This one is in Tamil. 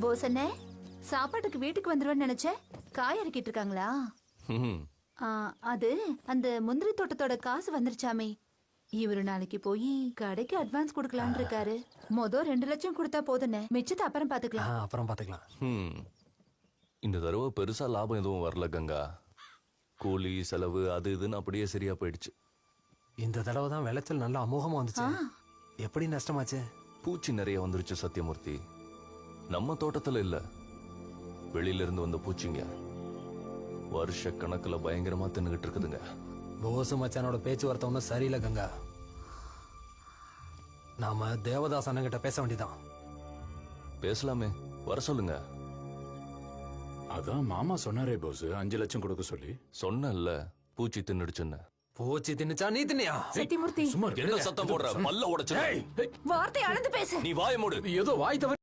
போசண்ணே, சாப்பாட்டுக்கு வீட்டுக்கு வந்துருவேன்னு நினைச்சேன். காய் இறக்கிட்டு இருக்காங்களா? அது அந்த முந்திரி தோட்டத்தோட காசு வந்துருச்சாமே. இவரு நாளைக்கு போய் கடைக்கு அட்வான்ஸ் கொடுக்கலான்னு இருக்காரு. 2 லட்சம் கொடுத்தா போதுண்ணே, மிச்சத்தை அப்புறம் பாத்துக்கலாம். இந்த தடவை பெருசா லாபம் எதுவும் வரல கங்கா. கூலி செலவு அது இதுன்னு அப்படியே சரியா போயிடுச்சு. இந்த தடவை தான் விளைச்சல் நல்லா அமோகமா வந்துச்சு. எப்படி நஷ்டமாச்சு? பூச்சி நிறைய வந்துருச்சு சத்தியமூர்த்தி. நம்ம தோட்டத்துல இல்ல, வெளியில இருந்து வந்த பூச்சிங்க வருஷ கணக்குல பயங்கரமா தின்னுகிட்டு இருக்குதுங்க. போசு மச்சானோட பேச்சுவார்த்தை ஒன்றும் சரியில்லை கங்கா. நாம தேவதாஸ் அண்ணங்கிட்ட பேச வேண்டியதான். பேசலாமே, வர சொல்லுங்க. அதான் மாமா சொன்னாரே போஸ், 5 லட்சம் கொடுக்க சொல்லி. சொன்னல பூச்சி தின்னுடுச்சுன்னு. பூச்சி தின்னுச்சா நீ தின்னியா? சத்தியமூர்த்தி, சும்மா என்ன சத்தம் போடுற? பல்ல உடைச்சு வார்த்தை அளந்து பேசு. நீ வாய மூடு. ஏதோ வாய் தவறி